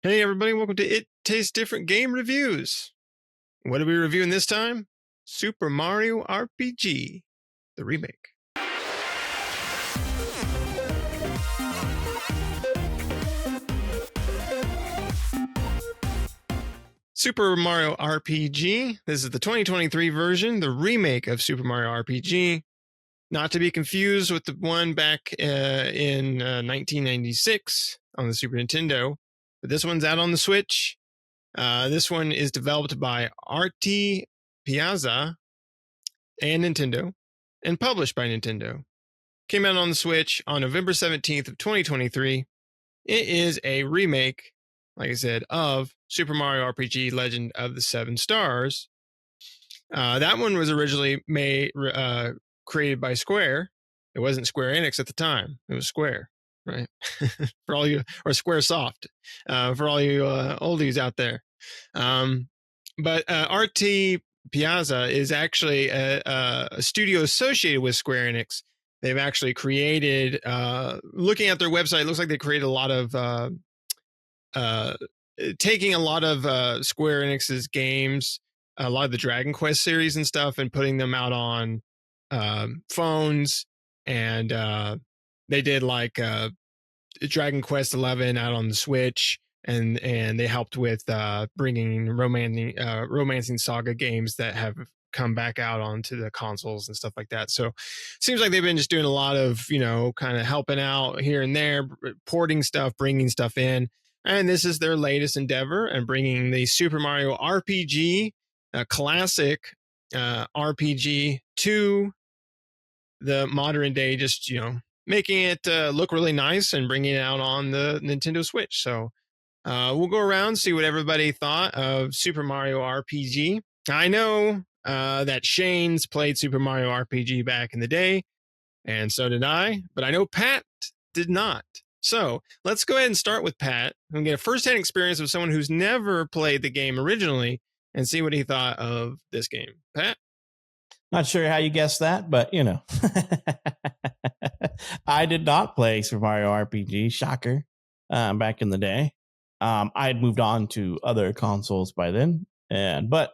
Hey everybody, welcome to It Tastes Different Game Reviews. What are we reviewing this time? Super Mario RPG, the remake. Super Mario RPG. This is the 2023 version, the remake of Super Mario RPG. Not to be confused with the one back in 1996 on the Super Nintendo. But this one's out on the Switch. This one is developed by RT Piazza and Nintendo and published by Nintendo. Came out on the Switch on November 17th of 2023. It is a remake, like I said, of Super Mario RPG Legend of the Seven Stars. That one was originally created by Square. It wasn't Square Enix at the time. It was Square, right? For all you, or Squaresoft, for all you oldies out there. But RT Piazza is actually a studio associated with Square Enix. They've actually created, looking at their website, it looks like they created a lot of, taking a lot of Square Enix's games, a lot of the Dragon Quest series and stuff, and putting them out on phones. And they did like Dragon Quest 11 out on the Switch. And they helped with bringing romancing saga games that have come back out onto the consoles and stuff like that. So seems like they've been just doing a lot of, kind of helping out here and there, porting stuff, bringing stuff in. And this is their latest endeavor and bringing the Super Mario RPG, a classic RPG, to the modern day, just, making it look really nice and bringing it out on the Nintendo Switch. So we'll go around, see what everybody thought of Super Mario RPG. I know that Shane's played Super Mario RPG back in the day, and so did I, but I know Pat did not. So let's go ahead and start with Pat and get a first-hand experience of someone who's never played the game originally and see what he thought of this game. Pat? Not sure how you guessed that, but I did not play Super Mario RPG. Shocker. Back in the day. I had moved on to other consoles by then, but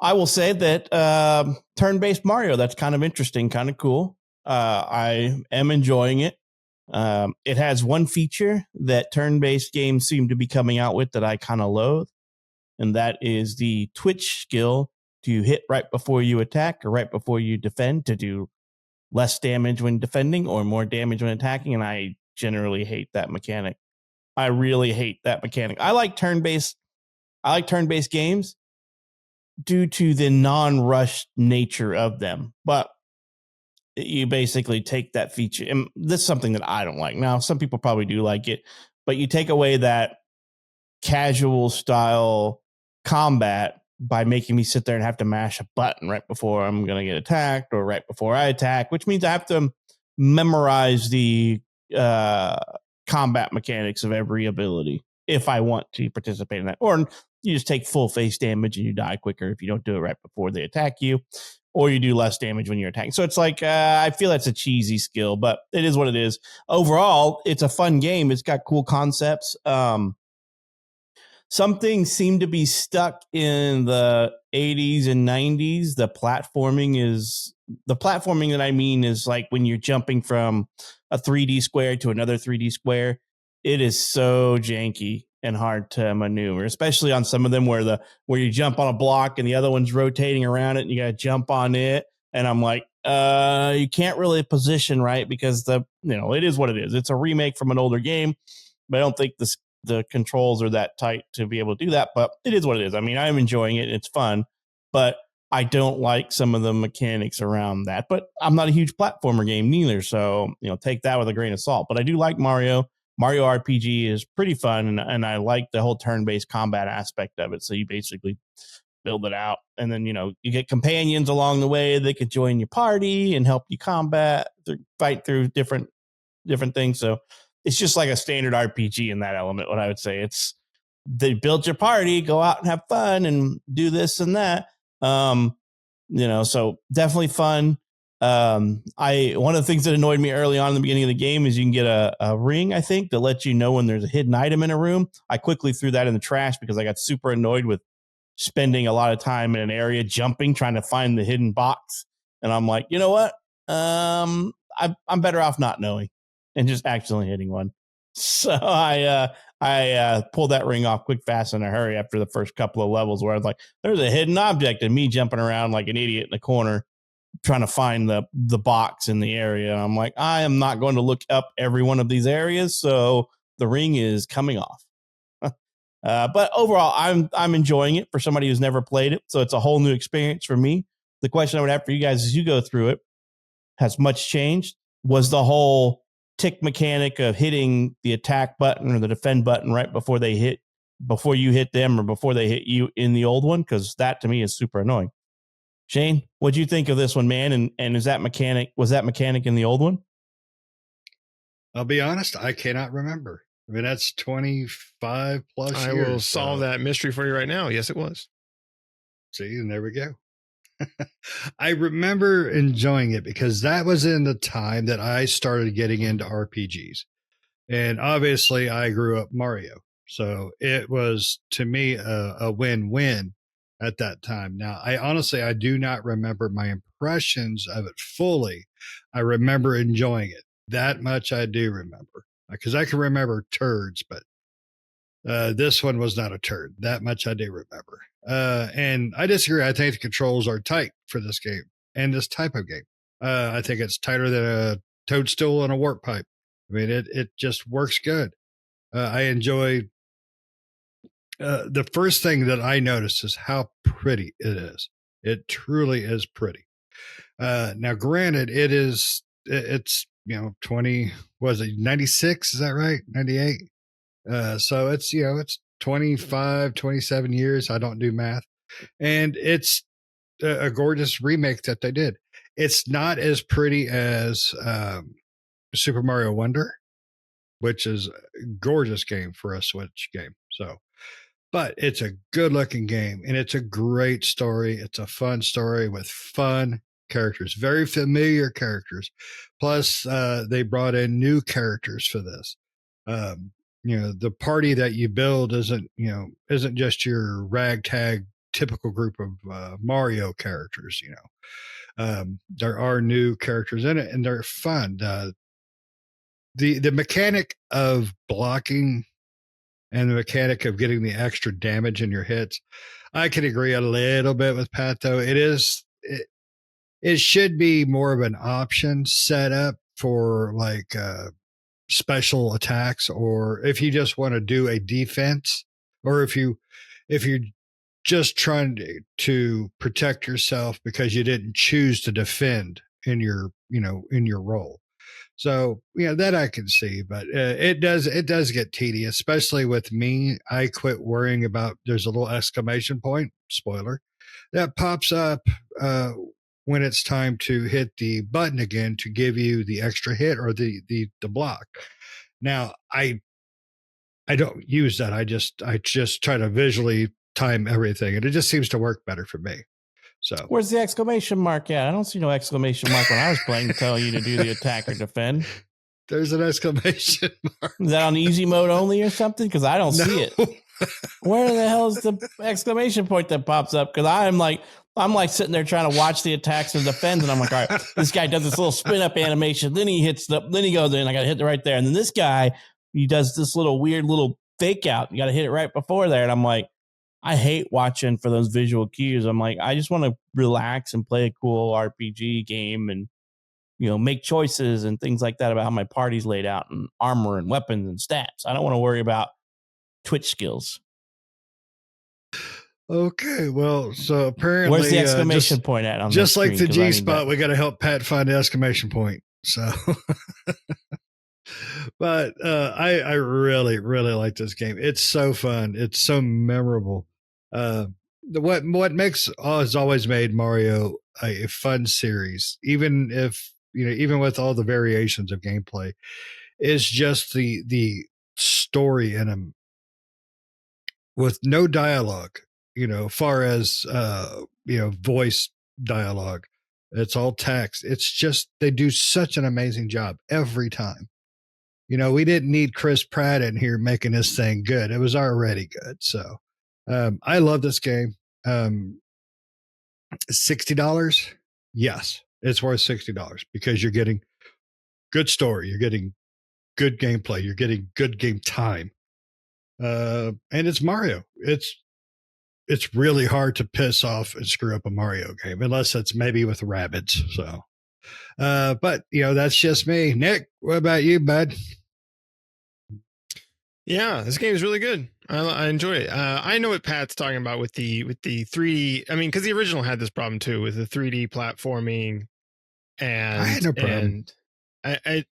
I will say that turn-based Mario, that's kind of interesting, kind of cool. I am enjoying it. It has one feature that turn-based games seem to be coming out with that I kind of loathe, and that is the twitch skill to hit right before you attack or right before you defend to do less damage when defending or more damage when attacking, and I generally hate that mechanic. I really hate that mechanic. I like turn-based games due to the non-rush nature of them, but you basically take that feature, and this is something that I don't like. Now, some people probably do like it, but you take away that casual style combat by making me sit there and have to mash a button right before I'm going to get attacked or right before I attack, which means I have to memorize the combat mechanics of every ability if I want to participate in that. Or you just take full face damage and you die quicker if you don't do it right before they attack you, or you do less damage when you're attacking. So it's like, I feel that's a cheesy skill, but it is what it is. Overall, it's a fun game. It's got cool concepts. Some things seem to be stuck in the 80s and 90s. The platforming that I mean is like when you're jumping from a 3D square to another 3D square. It is so janky and hard to maneuver, especially on some of them where you jump on a block and the other one's rotating around it and you got to jump on it. And I'm like, you can't really position right because it is what it is. It's a remake from an older game, but I don't think the controls are that tight to be able to do that, but it is what it is. I mean, I'm enjoying it. It's fun, but I don't like some of the mechanics around that, but I'm not a huge platformer game neither. So, take that with a grain of salt, but I do like Mario. Mario RPG is pretty fun. And I like the whole turn-based combat aspect of it. So you basically build it out and then, you get companions along the way. They could join your party and help you fight through different things. So it's just like a standard RPG in that element. What I would say, they build your party, go out and have fun and do this and that. So definitely fun. I one of the things that annoyed me early on in the beginning of the game is you can get a ring, I think, that lets you know when there's a hidden item in a room. I quickly threw that in the trash because I got super annoyed with spending a lot of time in an area jumping, trying to find the hidden box. And I'm like, you know what? I'm better off not knowing and just accidentally hitting one. So I pulled that ring off quick, fast, in a hurry after the first couple of levels where I was like, there's a hidden object, and me jumping around like an idiot in the corner trying to find the box in the area. And I'm like, I am not going to look up every one of these areas, so the ring is coming off. But overall, I'm enjoying it for somebody who's never played it. So it's a whole new experience for me. The question I would have for you guys as you go through it, has much changed? Was the whole tick mechanic of hitting the attack button or the defend button right before you hit them or before they hit you in the old one? Because that to me is super annoying. Shane, what'd you think of this one, man? And was that mechanic in the old one? I'll be honest, I cannot remember. I mean, that's 25 plus I years. will solve that mystery for you right now. Yes, it was. See, and there we go. I remember enjoying it because that was in the time that I started getting into RPGs. And obviously, I grew up Mario. So it was, to me, a win-win at that time. Now, I do not remember my impressions of it fully. I remember enjoying it. That much I do remember. Because I can remember turds, but this one was not a turd. That much I do remember. And I disagree. I think the controls are tight for this game and this type of game. I think it's tighter than a toadstool and a warp pipe. I mean, it just works good. I enjoy. The first thing that I noticed is how pretty it is. It truly is pretty. Now, granted, it's 20, was it 96? Is that right? 98. So it's 25, 27 years. I don't do math. And it's a gorgeous remake that they did. It's not as pretty as Super Mario Wonder, which is a gorgeous game for a Switch game. So, but it's a good looking game and it's a great story. It's a fun story with fun characters, very familiar characters. Plus, they brought in new characters for this. The party that you build isn't just your ragtag typical group of Mario characters. There are new characters in it and they're fun. The mechanic of blocking and the mechanic of getting the extra damage in your hits, I can agree a little bit with Pat, though. It should be more of an option set up for like special attacks, or if you just want to do a defense, or if you're just trying to protect yourself because you didn't choose to defend in your role. So that I can see, but it does get tedious, especially with me. I quit worrying about there's a little exclamation point spoiler that pops up when it's time to hit the button again to give you the extra hit or the block. Now I don't use that. I just try to visually time everything, and it just seems to work better for me. So where's the exclamation mark at? I don't see no exclamation mark when I was playing to tell you to do the attack or defend. There's an exclamation mark. Is that on easy mode only or something? Because I don't see it. Where the hell is the exclamation point that pops up? Because I'm like sitting there trying to watch the attacks and defends, and I'm like, all right, this guy does this little spin up animation, then he goes in, I got to hit it right there, and then this guy, he does this little weird little fake out. You got to hit it right before there, and I'm like, I hate watching for those visual cues. I'm like, I just want to relax and play a cool RPG game and make choices and things like that about how my party's laid out and armor and weapons and stats. I don't want to worry about Twitch skills. Okay, well, so apparently, where's the exclamation point at on just like the G spot, we we got to help Pat find the exclamation point. So, but I really really like this game. It's so fun. It's so memorable. What makes has always made Mario a fun series, even if even with all the variations of gameplay, is just the story in them with no dialogue, far as voice dialogue. It's all text. It's just, they do such an amazing job every time. You know, we didn't need Chris Pratt in here making this thing good. It was already good. So I love this game. $60? Yes, it's worth $60 because you're getting good story. You're getting good gameplay. You're getting good game time. And it's Mario. It's really hard to piss off and screw up a Mario game, unless it's maybe with rabbits. So, but you know, that's just me. Nick, what about you, bud? Yeah, this game is really good. I enjoy it. I know what Pat's talking about with the 3D. I mean, because the original had this problem too with the 3D platforming, and I had no problem. and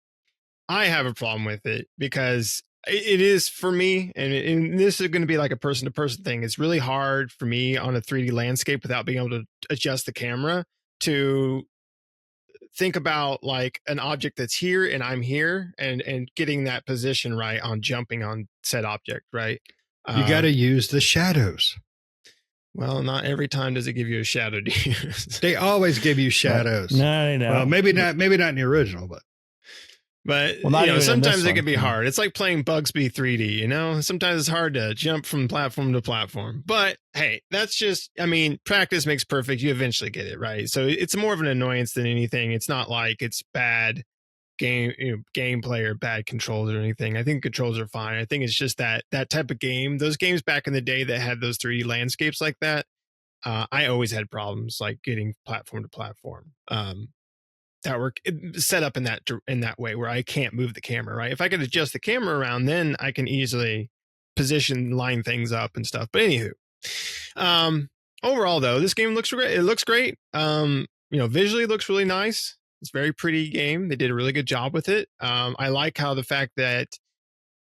I have a problem with it because it is for me, and this is going to be like a person to person thing. It's really hard for me on a 3D landscape without being able to adjust the camera to think about like an object that's here and I'm here, and getting that position right on jumping on said object, right? You got to use the shadows. Well, not every time does it give you a shadow to use. They always give you shadows. No, no. Well, maybe not in the original, but well, you know, sometimes it can be hard. It's like playing Bugsby 3D, you know? Sometimes it's hard to jump from platform to platform. But hey, that's just, I mean, practice makes perfect. You eventually get it, right? So it's more of an annoyance than anything. It's not like it's bad gameplay or bad controls or anything. I think controls are fine. I think it's just that type of game. Those games back in the day that had those 3D landscapes like that, I always had problems like getting platform to platform. That were set up in that way where I can't move the camera, right? If I could adjust the camera around, then I can easily line things up and stuff. But anywho, overall though, this game looks great. It looks great. You know, visually it looks really nice. It's a very pretty game. They did a really good job with it. I like how the fact that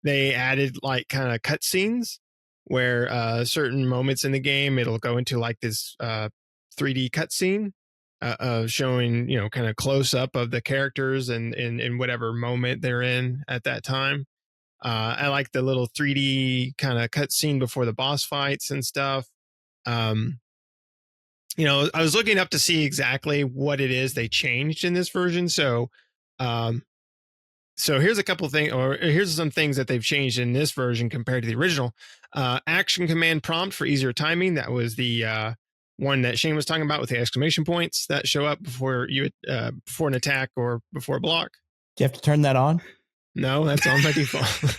they added like kind of cutscenes where certain moments in the game, it'll go into like this 3D cutscene showing, you know, kind of close up of the characters and in whatever moment they're in at that time. I like the little 3D kind of cutscene before the boss fights and stuff. You know, I was looking up to see exactly what it is they changed in this version. So here's a couple things, or here's some things that they've changed in this version compared to the original. Action command prompt for easier timing. That was the one that Shane was talking about with the exclamation points that show up before before an attack or before a block. Do you have to turn that on? No, that's on by default.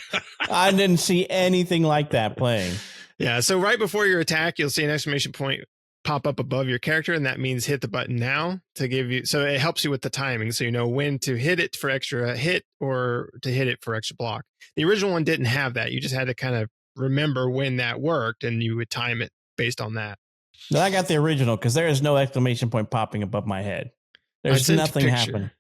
I didn't see anything like that playing. Yeah, so right before your attack, you'll see an exclamation point pop up above your character, and that means hit the button now to give you, so it helps you with the timing, so you know when to hit it for extra hit or to hit it for extra block. The original one didn't have that. You just had to kind of remember when that worked, and you would time it based on that. No, I got the original because there is no exclamation point popping above my head. There's nothing happening.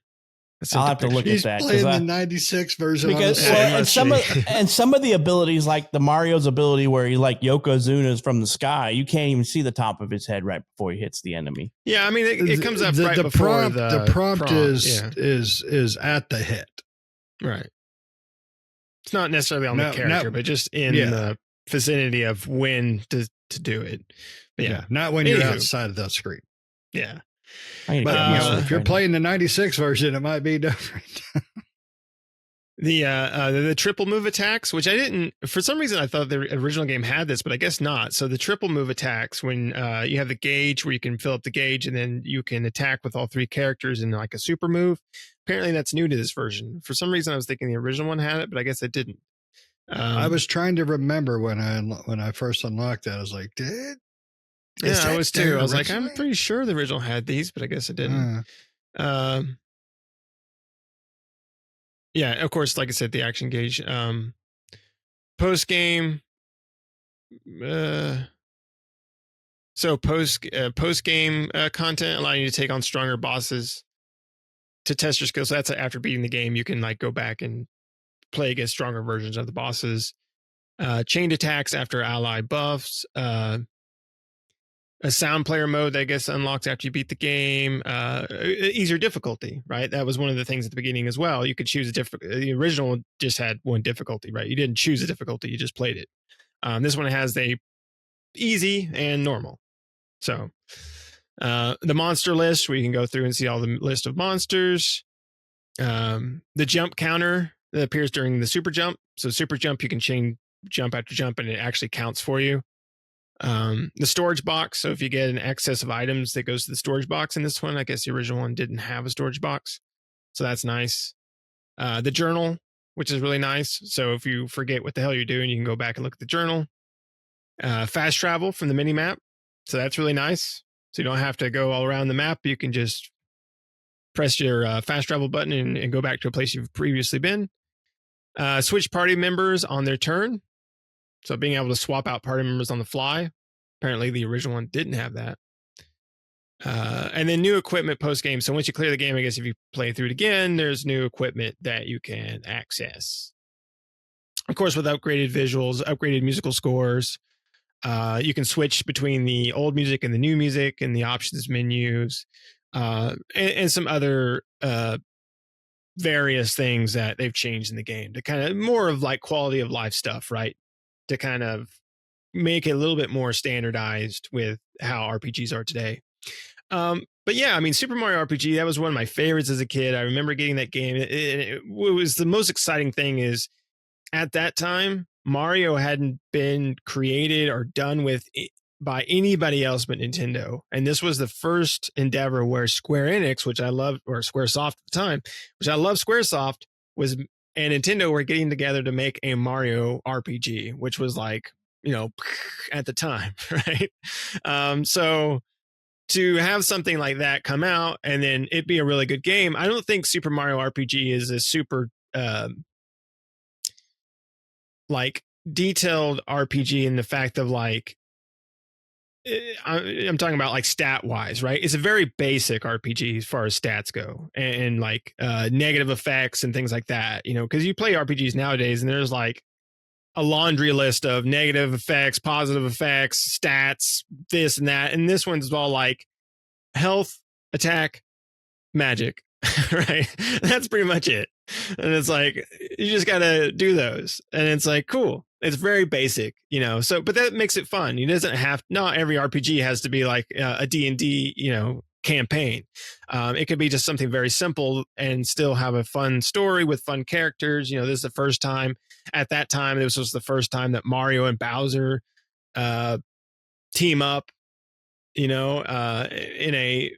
I'll have to look at that. He's playing the 96 version. Because and some of the abilities, like the Mario's ability where he like Yokozuna's from the sky, you can't even see the top of his head right before he hits the enemy. Yeah, I mean it comes up right before prompt. The prompt is at the hit. Right. It's not necessarily on the character, but just in the vicinity of when to do it. But yeah, not when you're outside of the screen. Yeah. But if you're playing the 96 version, it might be different. The triple move attacks, which I didn't, for some reason I thought the original game had this, but I guess not. So the triple move attacks, when you have the gauge where you can fill up the gauge and then you can attack with all three characters in like a super move. Apparently that's new to this version. For some reason I was thinking the original one had it, but I guess it didn't. I was trying to remember when I first unlocked that. I was like, I was too. I was like, I'm pretty sure the original had these, but I guess it didn't. Yeah, of course, like I said, the action gauge. Post game. So post game content allowing you to take on stronger bosses to test your skills. So that's after beating the game, you can like go back and play against stronger versions of the bosses. Chained attacks after ally buffs. A sound player mode that I guess unlocks after you beat the game. Easier difficulty, right? That was one of the things at the beginning as well. You could choose a the original just had one difficulty, right? You didn't choose a difficulty, you just played it. This one has the easy and normal. So The monster list, where you can go through and see all the list of monsters. The jump counter that appears during the super jump. So super jump, you can chain jump after jump, and it actually counts for you. The storage box. So if you get an excess of items, that goes to the storage box in this one. I guess the original one didn't have a storage box, so that's nice. The journal, which is really nice. So if you forget what the hell you're doing, you can go back and look at the journal. Fast travel from the mini map. So that's really nice. So you don't have to go all around the map. You can just press your fast travel button and go back to a place you've previously been. Switch party members on their turn. So being able to swap out party members on the fly. Apparently the original one didn't have that. And then new equipment post game. So once you clear the game, I guess if you play through it again, there's new equipment that you can access. Of course, with upgraded visuals, upgraded musical scores, you can switch between the old music and the new music in the options menus, and some other various things that they've changed in the game to kind of more of like quality of life stuff, right? To kind of make it a little bit more standardized with how RPGs are today. But yeah, I mean, Super Mario RPG, that was one of my favorites as a kid. I remember getting that game. It was the most exciting thing is at that time, Mario hadn't been created or done with by anybody else but Nintendo. And this was the first endeavor where Square Enix, which I loved, or Squaresoft at the time, which I love Squaresoft, was, and Nintendo were getting together to make a Mario RPG, which was like, at the time, right? So to have something like that come out and then it be a really good game, I don't think Super Mario RPG is a super like detailed RPG in the fact of like, I'm talking about like stat wise, right? It's a very basic RPG as far as stats go, and like negative effects and things like that, because you play RPGs nowadays and there's like a laundry list of negative effects, positive effects, stats, this and that. And this one's all like health, attack, magic, right? That's pretty much it. And it's like, you just got to do those. And it's like, cool. It's very basic, so, but that makes it fun. It doesn't have, not every RPG has to be like a D&D, campaign. It could be just something very simple and still have a fun story with fun characters. This is the first time at that time, this was the first time that Mario and Bowser team up, in a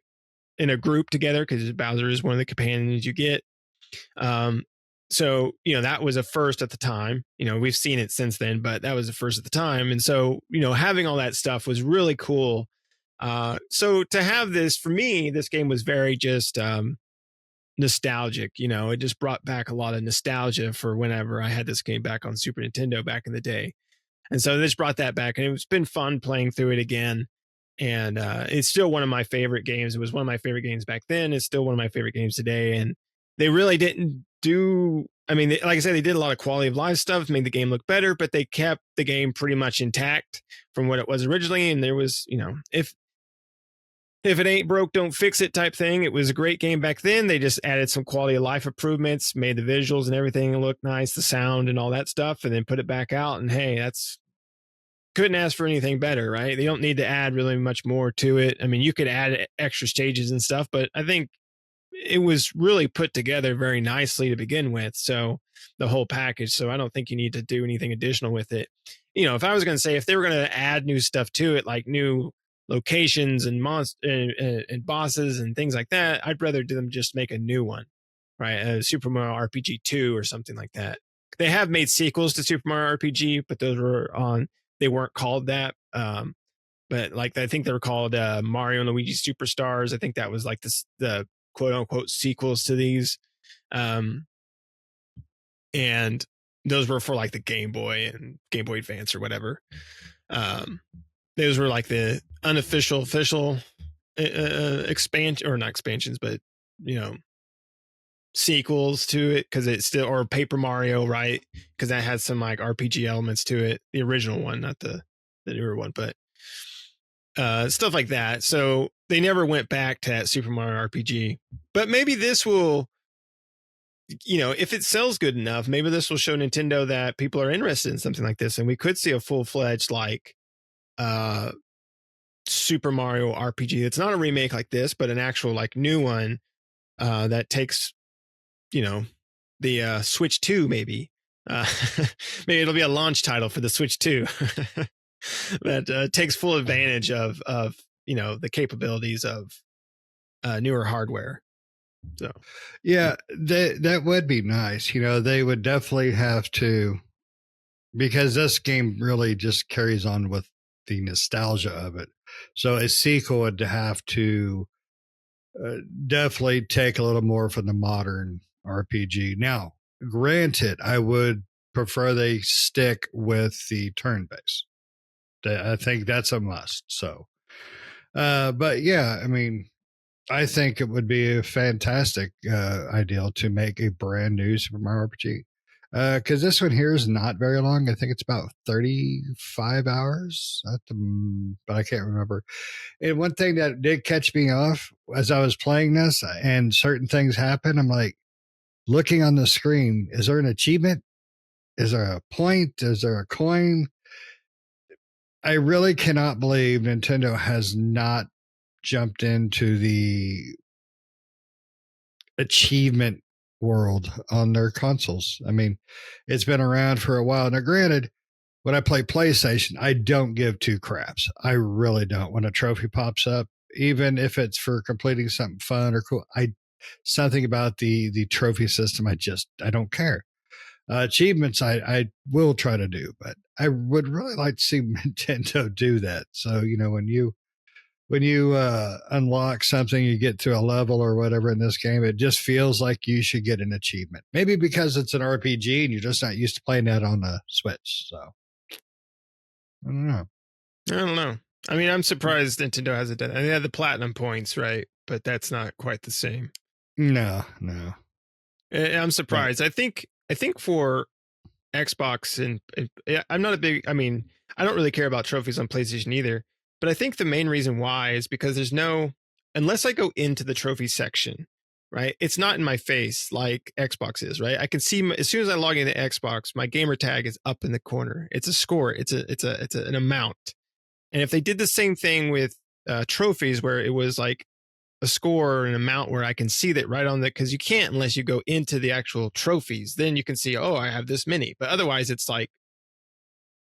group together, because Bowser is one of the companions you get. So, that was a first at the time. We've seen it since then, but that was the first at the time. And so, having all that stuff was really cool. So to have this, for me, this game was very just nostalgic. It just brought back a lot of nostalgia for whenever I had this game back on Super Nintendo back in the day. And so this brought that back, and it's been fun playing through it again. And it's still one of my favorite games. It was one of my favorite games back then. It's still one of my favorite games today. And they really didn't do, like I said, they did a lot of quality of life stuff, made the game look better, but they kept the game pretty much intact from what it was originally. And there was, if it ain't broke, don't fix it type thing. It was a great game back then. They just added some quality of life improvements, made the visuals and everything look nice, the sound and all that stuff, and then put it back out. And hey, couldn't ask for anything better, right? They don't need to add really much more to it. You could add extra stages and stuff, but I think it was really put together very nicely to begin with. So the whole package. So I don't think you need to do anything additional with it. If I was going to say, if they were going to add new stuff to it, like new locations and and bosses and things like that, I'd rather do them just make a new one, right? A Super Mario RPG 2 or something like that. They have made sequels to Super Mario RPG, but they weren't called that. But like, I think they were called Mario and Luigi Superstars. I think that was like the quote unquote sequels to these. And those were for like the Game Boy and Game Boy Advance or whatever. Those were like the official expansion, or not expansions, but sequels to it, because it's still, or Paper Mario, right? Because that has some like RPG elements to it, the original one, not the newer one, but stuff like that. So they never went back to that Super Mario RPG. But maybe this will, if it sells good enough, maybe this will show Nintendo that people are interested in something like this, and we could see a full-fledged like Super Mario RPG. It's not a remake like this, but an actual like new one that takes, the Switch 2 maybe. Uh, maybe it'll be a launch title for the Switch 2 that takes full advantage of the capabilities of newer hardware. So Yeah, that would be nice. They would definitely have to, because this game really just carries on with the nostalgia of it. So a sequel would have to definitely take a little more from the modern RPG. Now, granted, I would prefer they stick with the turn base. I think that's a must. So, but yeah, I mean, I think it would be a fantastic ideal to make a brand new Super Mario RPG. Because this one here is not very long. I think it's about 35 hours, but I can't remember. And one thing that did catch me off as I was playing this and certain things happen, I'm like looking on the screen, is there an achievement? Is there a point? Is there a coin? I really cannot believe Nintendo has not jumped into the achievement world on their consoles. I mean, it's been around for a while. Now, granted, when I play PlayStation, I don't give two craps. I really don't. When a trophy pops up, even if it's for completing something fun or cool, something about the trophy system, I don't care. Achievements, I will try to do, but I would really like to see Nintendo do that. So when you unlock something, you get to a level or whatever in this game, it just feels like you should get an achievement. Maybe because it's an RPG and you're just not used to playing that on the Switch. So I don't know. I don't know. I mean, I'm surprised Nintendo hasn't done that. They had the platinum points, right? But that's not quite the same. No. I'm surprised. I think for Xbox and I'm not a big. I mean, I don't really care about trophies on PlayStation either. But I think the main reason why is because there's no, unless I go into the trophy section, right? It's not in my face like Xbox is, right? I can see as soon as I log into Xbox, my gamer tag is up in the corner. It's a score. It's an amount. And if they did the same thing with trophies, where it was like a score or an amount where I can see that right on the, because you can't unless you go into the actual trophies, then you can see, oh, I have this many. But otherwise, it's like,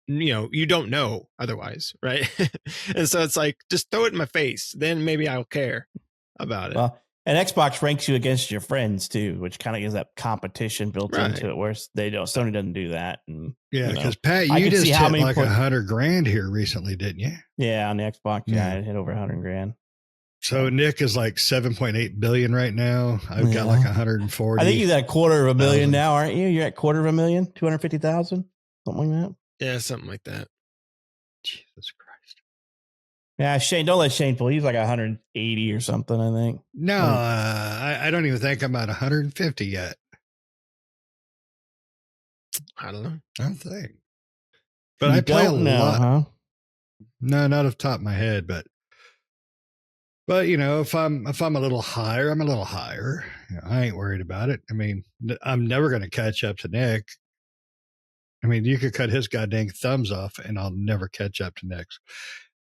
you don't know otherwise, right? And so it's like, just throw it in my face, then maybe I'll care about it. Well, and Xbox ranks you against your friends too, which kind of gives that competition built into it. Where they don't, Sony doesn't do that. And yeah, because Pat, you just hit like $100,000 here recently, didn't you? Yeah, on the Xbox, I hit over $100,000. So Nick is like 7.8 billion right now. I've got like 140. I think you're at $250,000 now, aren't you? You're at $250,000, 250,000, something like that. Yeah, something like that. Jesus Christ. Yeah, Shane, don't let Shane pull. He's like 180 or something, I think. No, I don't even think I'm at 150 yet. I don't know. I don't think. But I play a lot. Huh? No, not off the top of my head, but if I'm a little higher, I'm a little higher. I ain't worried about it. I mean, I'm never going to catch up to Nick. I mean, you could cut his goddamn thumbs off, and I'll never catch up to Nick's.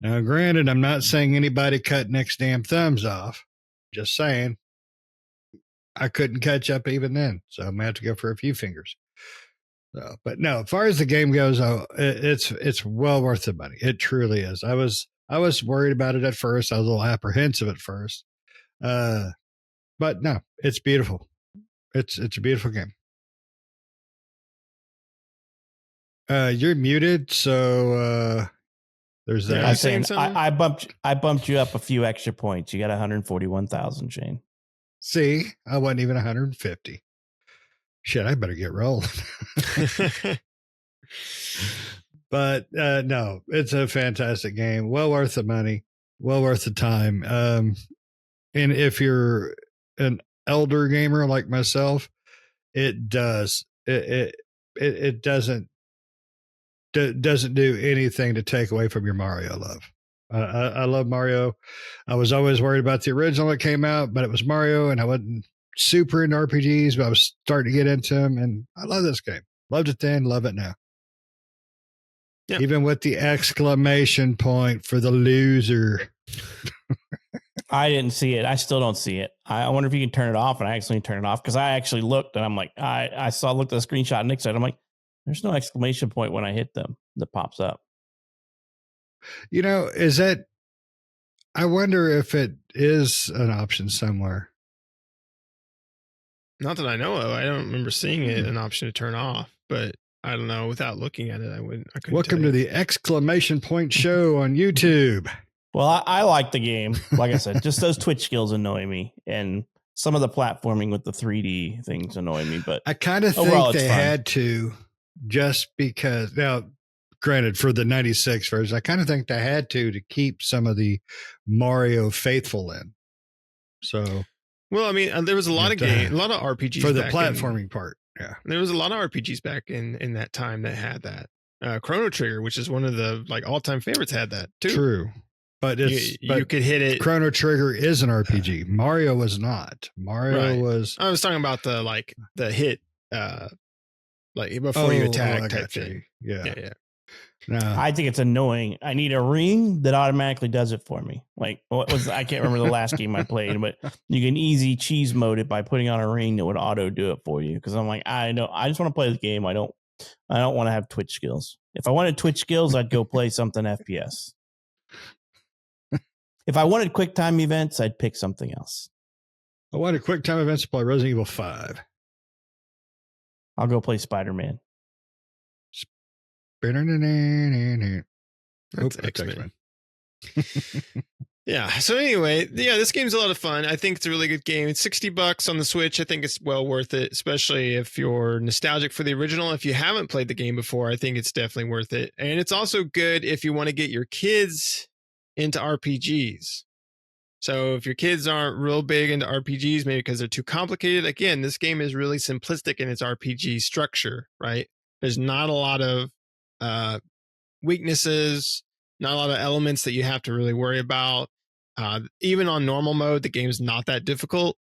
Now, granted, I'm not saying anybody cut Nick's damn thumbs off. Just saying, I couldn't catch up even then, so I'm gonna have to go for a few fingers. So, but no, as far as the game goes, it's well worth the money. It truly is. I was worried about it at first. I was a little apprehensive at first, but no, it's beautiful. It's a beautiful game. You're muted, so there's that. I'm saying I bumped you up a few extra points. You got 141,000, Shane. See, I wasn't even 150. Shit, I better get rolling. But no, it's a fantastic game. Well worth the money. Well worth the time. And if you're an elder gamer like myself, it does. It doesn't do anything to take away from your Mario love. I love Mario. I was always worried about the original that came out, but it was Mario, and I wasn't super into RPGs, but I was starting to get into them, and I love this game. Loved it then, love it now. Yeah. Even with the exclamation point for the loser. I didn't see it. I still don't see it. I wonder if you can turn it off, and I accidentally turn it off because I actually looked and I'm like, I looked at the screenshot Nick said. I'm like, there's no exclamation point when I hit them that pops up. You know, is that, I wonder if it is an option somewhere. Not that I know of. I don't remember seeing it an option to turn off, but I don't know. Without looking at it, I couldn't. Welcome to the exclamation point show on YouTube. Well, I like the game. Like I said, just those Twitch skills annoy me, and some of the platforming with the 3D things annoy me. But I kind of think they had to, just because. Now, granted, for the 96 version, I kind of think they had to keep some of the Mario faithful in. So, well, I mean, there was a lot of games, a lot of RPGs for the platforming part. Yeah, there was a lot of RPGs back in that time that had that. Chrono Trigger, which is one of the like all-time favorites, had that too. True. But you could hit it. Chrono Trigger is an RPG. Mario was not. Mario was. I was talking about the hit, like before you attack type thing. Yeah. No. I think it's annoying. I need a ring that automatically does it for me. Like what was I can't remember the last game I played, but you can easy cheese mode it by putting on a ring that would auto do it for you. Because I'm like, I just want to play the game. I don't want to have Twitch skills. If I wanted Twitch skills, I'd go play something FPS. If I wanted quick time events, I'd pick something else. I wanted quick time events to play Resident Evil 5. I'll go play Spider-Man. That's X-Men. Yeah. So anyway, this game's a lot of fun. I think it's a really good game. It's $60 on the Switch. I think it's well worth it, especially if you're nostalgic for the original. If you haven't played the game before, I think it's definitely worth it. And it's also good if you want to get your kids into RPGs. So if your kids aren't real big into RPGs, maybe because they're too complicated, again, this game is really simplistic in its RPG structure, right? There's not a lot of weaknesses, not a lot of elements that you have to really worry about. Even on normal mode, the game's not that difficult.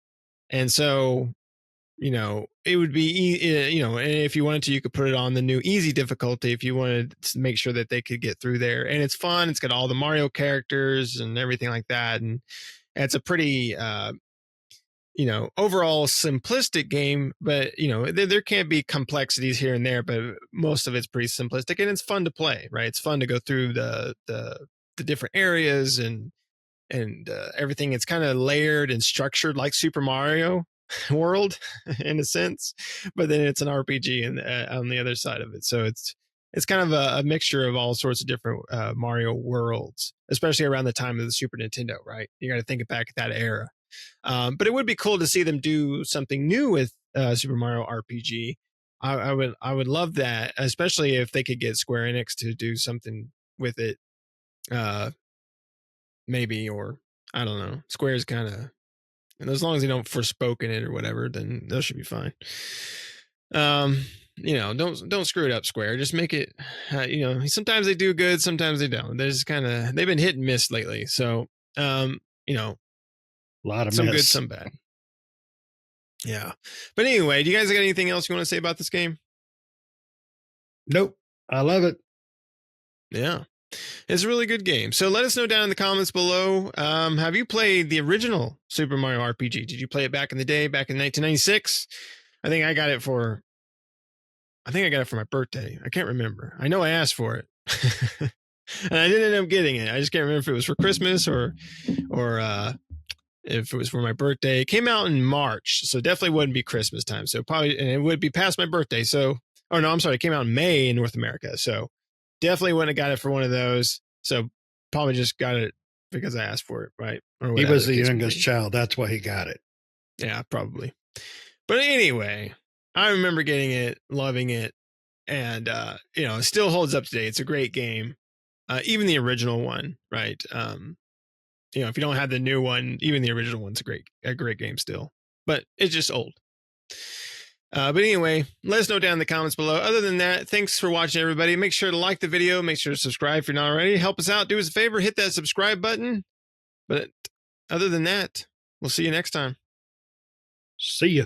And so, it would be, and if you wanted to, you could put it on the new easy difficulty if you wanted to make sure that they could get through there. And it's fun. It's got all the Mario characters and everything like that. And it's a pretty, overall simplistic game, but, there can be complexities here and there, but most of it's pretty simplistic and it's fun to play, right? It's fun to go through the different areas and everything. It's kind of layered and structured like Super Mario World in a sense, but then it's an RPG on the other side of it. So it's kind of a mixture of all sorts of different Mario worlds, especially around the time of the Super Nintendo, right? You got to think back at that era. But it would be cool to see them do something new with Super Mario RPG. I would love that, especially if they could get Square Enix to do something with it. Maybe, or I don't know. Square's kind of, and as long as they don't Forspoken it or whatever, then those should be fine. Don't screw it up, Square. Just make it. Sometimes they do good, sometimes they don't. They've been hit and miss lately. So, a lot of some miss. Good, some bad. Yeah, but anyway, do you guys got anything else you want to say about this game? Nope, I love it. Yeah. It's a really good game. So let us know down in the comments below. Have you played the original Super Mario RPG? Did you play it back in the day, back in 1996? I think I got it for my birthday. I can't remember. I know I asked for it. And I didn't end up getting it. I just can't remember if it was for Christmas or if it was for my birthday. It came out in March, so definitely wouldn't be Christmas time. So probably, and it would be past my birthday. So, oh no, I'm sorry. It came out in May in North America. So definitely wouldn't have got it for one of those. So probably just got it because I asked for it, right? He was the youngest child. That's why he got it. Yeah, probably. But anyway, I remember getting it, loving it, and it still holds up today. It's a great game. Even the original one, right? If you don't have the new one, even the original one's a great game still. But it's just old. But anyway, let us know down in the comments below. Other than that, thanks for watching, everybody. Make sure to like the video. Make sure to subscribe if you're not already. Help us out. Do us a favor. Hit that subscribe button. But other than that, we'll see you next time. See ya.